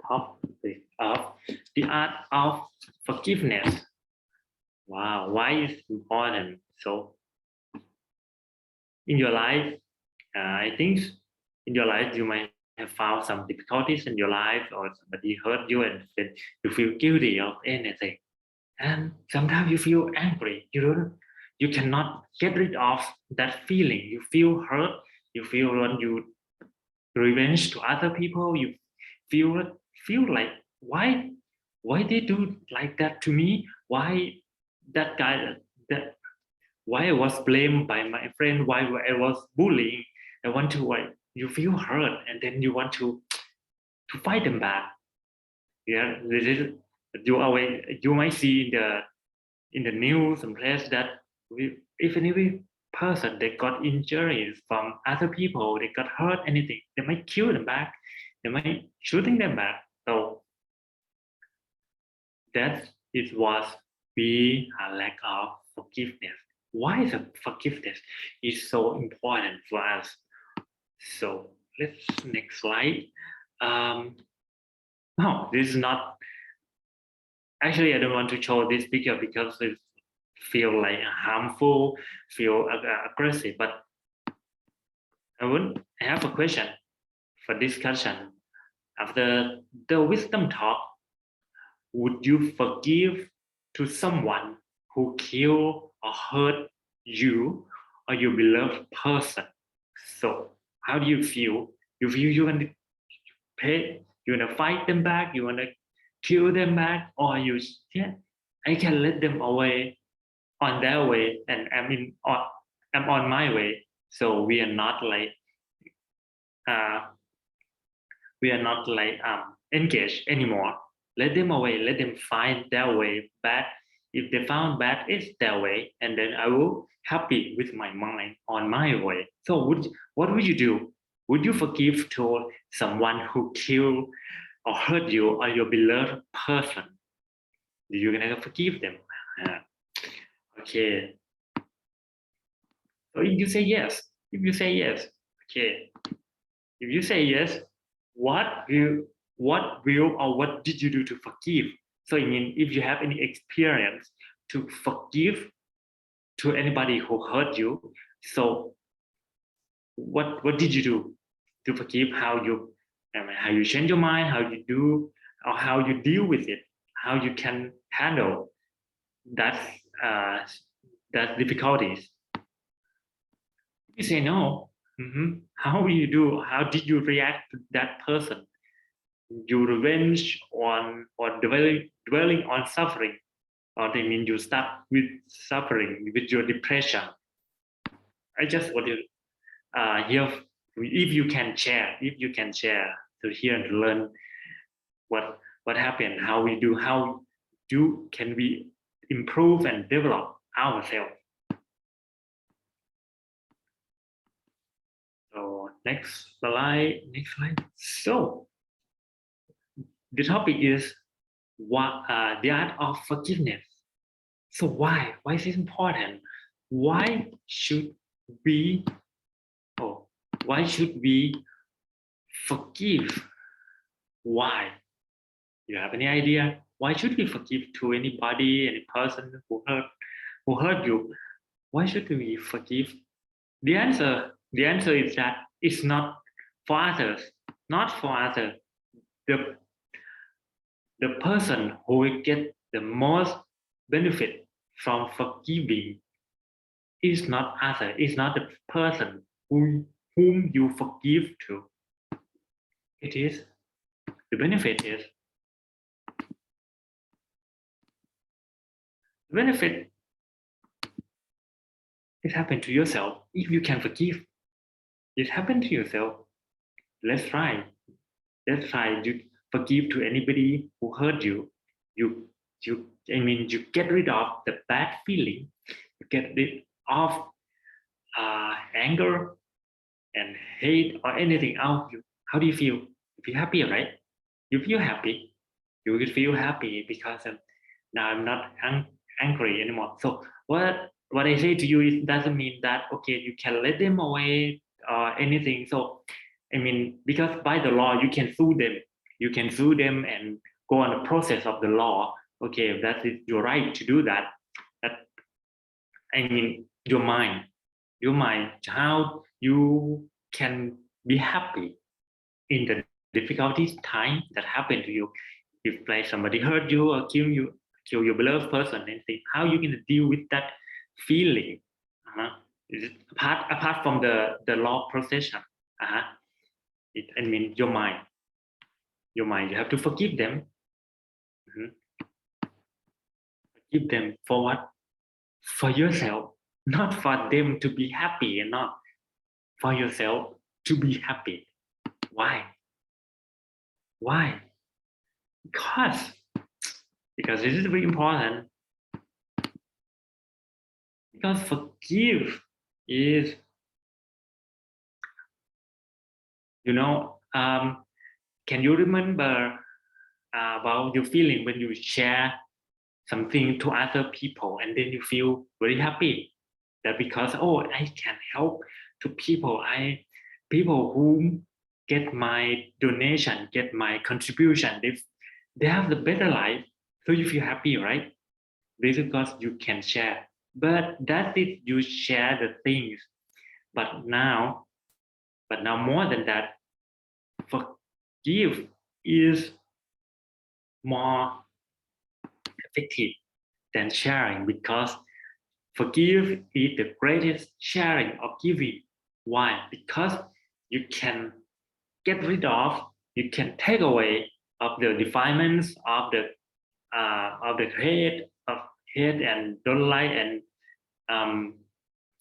topic of the art of forgiveness. Wow, why is important? So in your life, I think in your life you might have found some difficulties in your life, or somebody hurt you, and then you feel guilty of anything. And sometimes you feel angry. You cannot get rid of that feeling. You feel hurt. You feel when you revenge to other people. You feel feel like why they do like that to me? Why that guy that why I was blamed by my friend? Why I was bullying? I want to like you feel hurt, and then you want to fight them back. Yeah, this is you always you might see in the news and place that if any person they got injuries from other people, they got hurt anything, they might kill them back, they might shooting them back. So that is what be a lack of forgiveness. Why the forgiveness is so important for us? So let's next slide. Um, no, this is not actually. I don't want to show this picture because it feel like harmful, feel aggressive. But I would have a question for discussion. After the wisdom talk, would you forgive to someone who killed or hurt you or your beloved person? So how do you feel? You feel you want to pay, you want to fight them back, you want to kill them back, or you yeah, I can let them away on their way, and I'm on my way. So uh, we are not like engaged anymore. Let them away. Let them find their way back. If they found bad, it's their way, and then I will happy with my mind on my way. So what would you do? Would you forgive to someone who killed or hurt you or your beloved person? Do you gonna forgive them? Uh, okay. So if you say yes, okay. If you say yes, what will what did you do to forgive? So I mean, if you have any experience to forgive to anybody who hurt you, so what did you do to forgive? How you change your mind, how you do, or how you deal with it, how you can handle that uh, that difficulties. You say no. How will you do? How did you react to that person? You revenge on or dwelling on suffering, or they mean you start with suffering with your depression. I just want to hear if you can share to hear and learn what happened, how do can we improve and develop ourselves. So next slide. So the topic is the art of forgiveness. So why is it important? Why should we oh why should we forgive? Why? You have any idea? Why should we forgive to anybody, any person who hurt you? Why should we forgive? The answer is that it's not for others, not for others. The the person who will get the most benefit from forgiving is not other, is not the person whom you forgive to. It is the benefit is the benefit it happened to yourself. If you can forgive, it happened to yourself. Let's try. Let's try to forgive to anybody who hurt you. You you get rid of the bad feeling. You get rid of anger and hate or anything out of you. How do you feel? You feel happy, right? You feel happy. You will feel happy because now I'm not angry anymore. So what I say to you is doesn't mean that okay you can let them away or anything. So I mean because by the law you can sue them. you can sue them and go on the process of the law. Okay, that is your right to do that. That, I mean, your mind, how you can be happy in the difficulties time that happen to you. If like somebody hurt you or kill your beloved person, and think how you can deal with that feeling. Apart from the law procession, I mean your mind, you have to forgive them. Forgive them for what? For yourself, not for them to be happy, and not for yourself to be happy. Why? Because this is very important. Because forgive is, can you remember about your feeling when you share something to other people and then you feel very happy that because I can help to people who get my donation, get my contribution, they have the better life, so you feel happy, right? This is because you can share, but that is you share the things, but now more than that, forgive is more effective than sharing, because forgive is the greatest sharing or giving. Why? Because you can get rid of, you can take away of the defilements of the hate and don't like and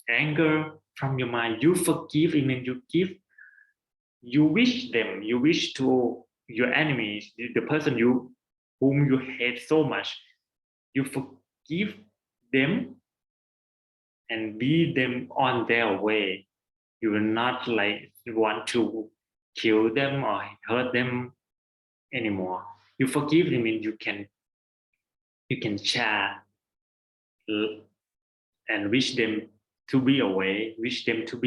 anger from your mind. You forgive, I mean you wish to your enemies, the person whom you hate so much, you forgive them and lead them on their way. You will not like want to kill them or hurt them anymore. You forgive them, and you can share and wish them to be away, wish them to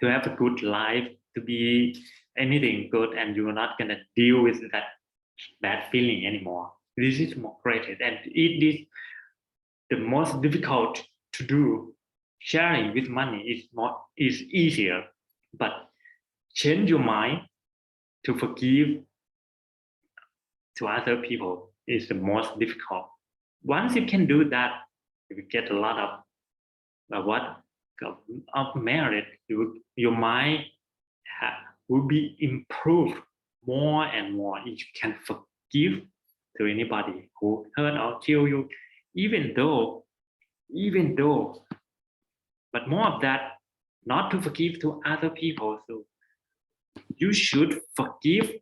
have a good life, to be anything good, and you're not gonna deal with that bad feeling anymore. This is more creative, and it is the most difficult to do. Sharing with money is easier, but change your mind to forgive to other people is the most difficult. Once you can do that, you will get a lot of merit. Your mind will be improved more and more if you can forgive to anybody who hurt or kill you, even though, but more of that, not to forgive to other people. So you should forgive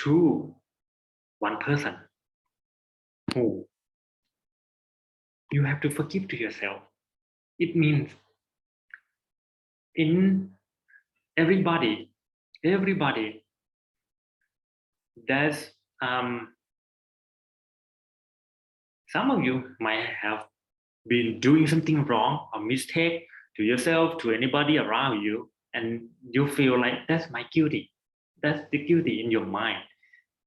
to one person who you have to forgive to yourself. It means in everybody, there's some of you might have been doing something wrong or mistake to yourself, to anybody around you, and you feel like that's my guilty. That's the guilty in your mind.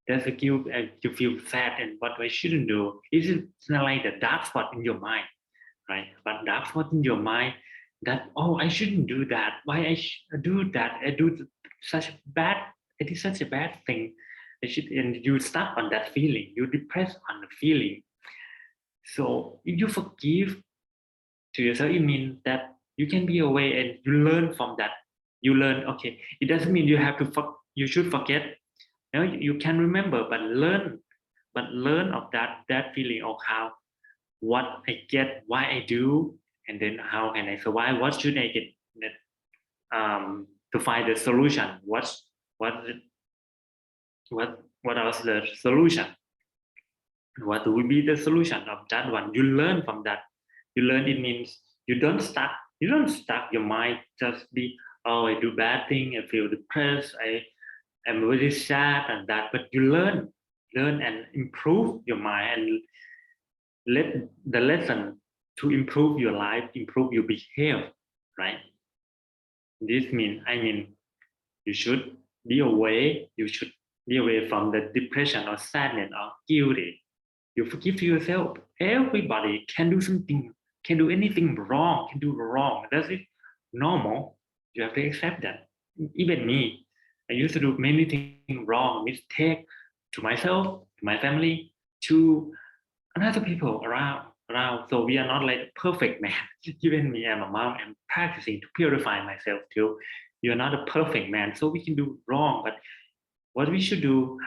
That's the guilt, and you feel sad and what I shouldn't do. It's like the dark spot in your mind, right? But dark spot in your mind that I shouldn't do that. Why I do that? I did such a bad thing. And you stuck on that feeling. You depressed on the feeling. So if you forgive to yourself, it means that you can be away and you learn from that. You learn, okay, it doesn't mean you have to you should forget. You can remember, but learn of that feeling of how, what I get, why I do, and then how can I survive? What should I get to find the solution? What else the solution? What will be the solution of that one? You learn from that. You learn, it means you don't stuck your mind just be, I do bad thing, I feel depressed, I am very sad and that, but you learn and improve your mind and let the lesson to improve your life, improve your behavior, right? This means, you should be away, you should be away from the depression or sadness or guilty. You forgive yourself. Everybody can do something, can do anything wrong, can do wrong. That's it. Normal. You have to accept that. Even me, I used to do many things wrong, mistake to myself, to my family, to another people around. So we are not like perfect man. Even me, I'm a mom, I'm practicing to purify myself too. You're not a perfect man, so we can do wrong. But what we should do,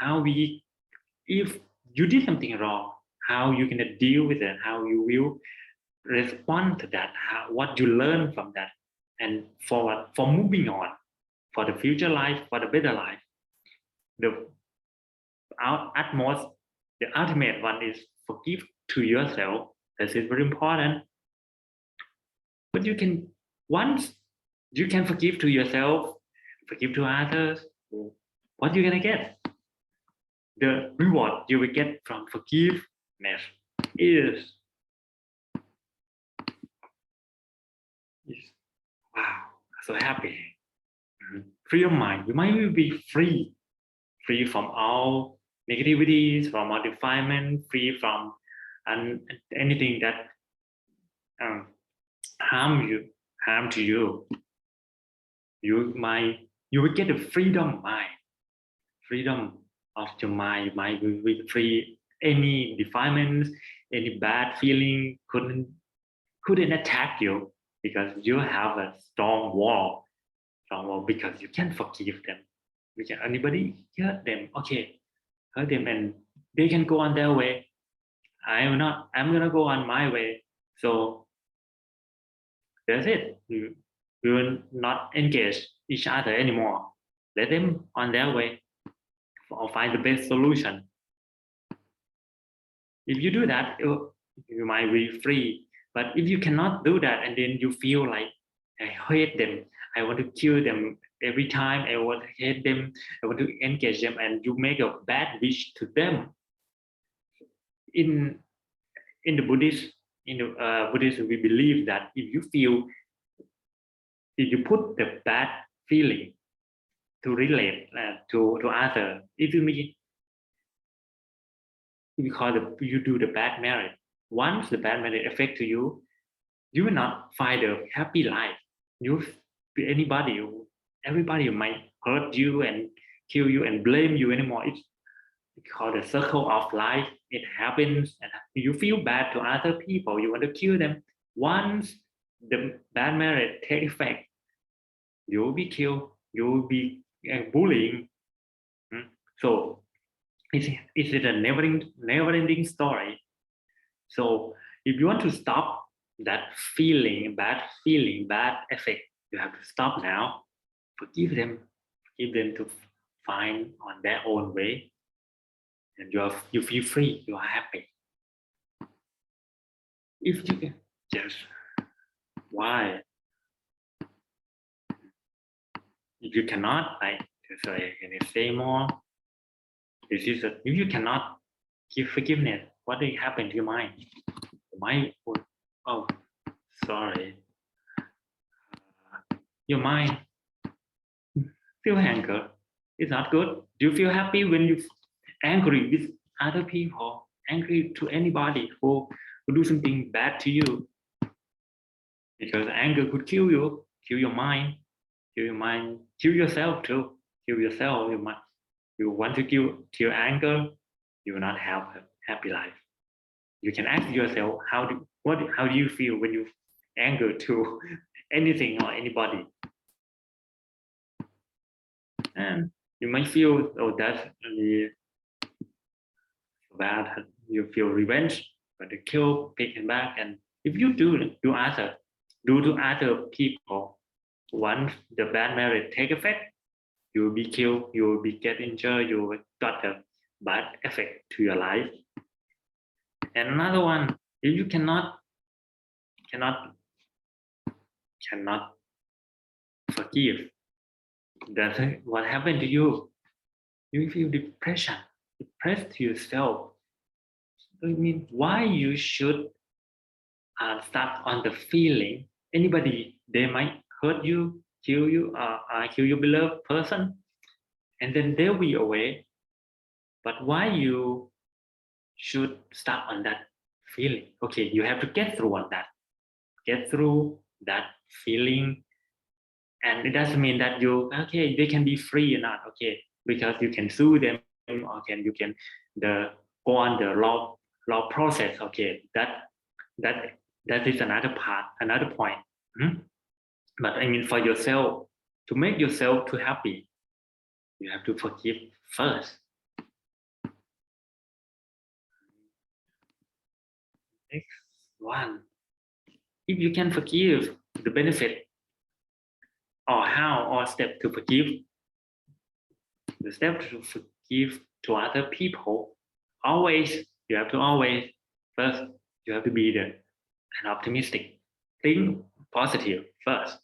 if you did something wrong, how you can deal with it, how you will respond to that, what you learn from that, and for moving on, for the future life, for the better life. The utmost, the ultimate one is forgive to yourself. This is very important. But you can, once you can forgive to yourself, forgive to others, what you're gonna get? The reward you will get from forgiveness is wow, so happy. Free of mind. Your mind will be free from all negativities, from all defilement, free from anything that um, harm to you. You will get a freedom mind, freedom of your mind. Your mind will be free. Any defilements, any bad feeling couldn't attack you because you have a strong wall, because you can forgive them. We can anybody hurt them, okay, hurt them, and they can go on their way. I'm not. I'm gonna go on my way. So that's it. We will not engage each other anymore. Let them on their way or find the best solution. If you do that, you might be free. But if you cannot do that, and then you feel like I hate them, I want to kill them every time, I want to hate them, I want to engage them, and you make a bad wish to them. In the Buddhism, we believe that if you put the bad feeling to relate to other, if we call you do the bad merit. Once the bad merit affect to you, you will not find a happy life. You anybody, everybody might hurt you and kill you and blame you anymore. It's called the circle of life. It happens, and you feel bad to other people. You want to kill them. Once the bad merit take effect, you will be killed. You will be bullying. So it's a never-ending story. So if you want to stop that bad effect, you have to stop now. Forgive them to find on their own way, and you feel free. You are happy. If you can just why if you cannot, sorry, can I say more? This is if you cannot give forgiveness, what will happen to your mind? Your mind will, oh, sorry. Your mind feel anger. It's not good. Do you feel happy when you angry with other people, angry to anybody who do something bad to you? Because anger could kill you, kill your mind, kill yourself too. Kill yourself. You want to kill anger, you will not have a happy life. You can ask yourself how do you feel when you anger to anything or anybody? And you might feel, oh, that's really bad. You feel revenge, but to kill, taken back, and if you do to other people, once the bad merit take effect, you will be killed, you will be get injured, you will got a bad effect to your life. And another one, if you cannot forgive, that's what happened to you. You feel depressed yourself. I mean, why you should start on the feeling? Anybody, they might hurt you, kill you, kill your beloved person, and then they'll be away. but why you should start on that feeling? Okay, you have to get through that feeling, and it doesn't mean that they can be free or not. Okay, because you can sue them, or you can the go on the law process. Okay, that that is another part, another point. But I mean, for yourself, to make yourself too happy, you have to forgive first. Next one, if you can forgive, the benefit or how or step to forgive, the step to forgive to other people, always you have to always first you have to be an optimistic, think positive first,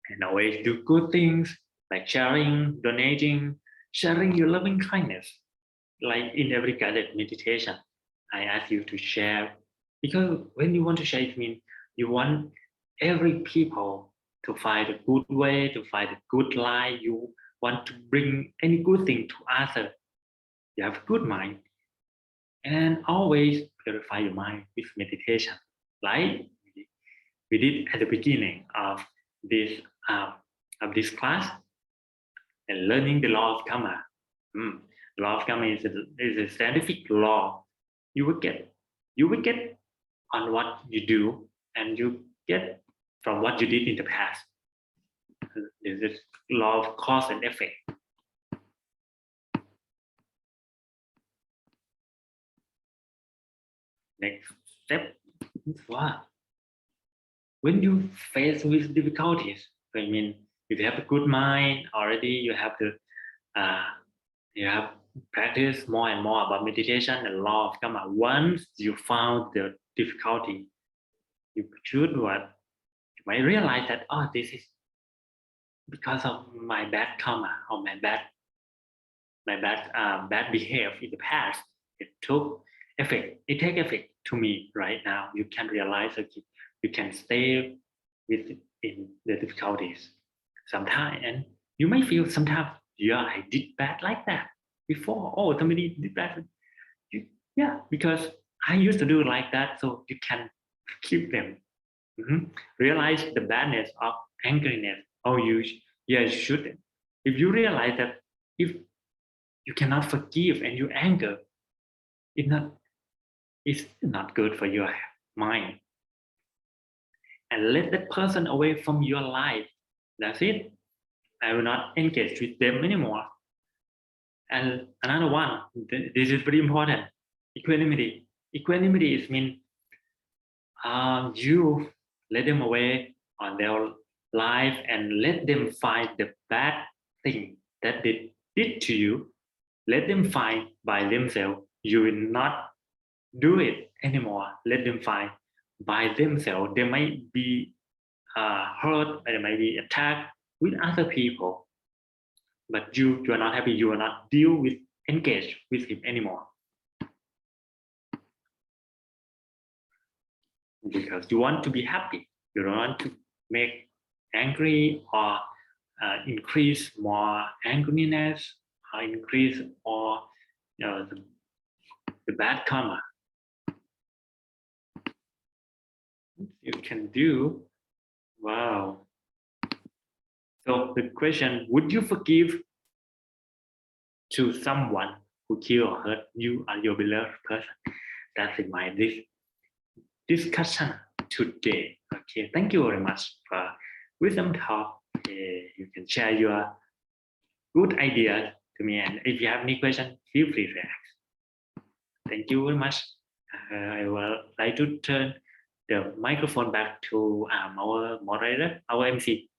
and always do good things like sharing, donating, sharing your loving kindness. Like in every guided meditation, I ask you to share, because when you want to share, it means you want every people to find a good way, to find a good life. You want to bring any good thing to others. You have a good mind, and always purify your mind with meditation, like we did at the beginning this of this class, and learning the law of karma. Law of karma is a scientific law. You will get on what you do, and you get from what you did in the past. This is law of cause and effect. Next step is what? When you face with difficulties, I mean, if you have a good mind already, you have practiced more and more about meditation and law of karma. Once you found the difficulty, you might realize that this is because of my bad karma or my bad behavior in the past. It take effect to me right now. You can realize that you can stay with in the difficulties sometimes, and you may feel sometimes, I did bad like that before. Somebody did bad. Because I used to do like that, so you can keep them. Realize the badness of angriness. You shouldn't. If you realize that if you cannot forgive and you anger, it's not good for your mind. And let that person away from your life. That's it. I will not engage with them anymore. And another one, this is very important. Equanimity. Equanimity is mean you let them away on their life and let them find the bad thing that they did to you. Let them find by themselves. You will not do it anymore. Let them find by themselves. They might be hurt, they might be attacked with other people, but you are not happy. You are not engage with him anymore, because you want to be happy. You don't want to make angry or increase more angriness, or increase or the bad karma. You can do. Wow. So the question, would you forgive to someone who killed or hurt you or your beloved person? That's in my discussion today. Okay, thank you very much for wisdom talk. You can share your good ideas to me, and if you have any question, feel free to ask. Thank you very much. I would like to turn the microphone back to our moderator, our MC.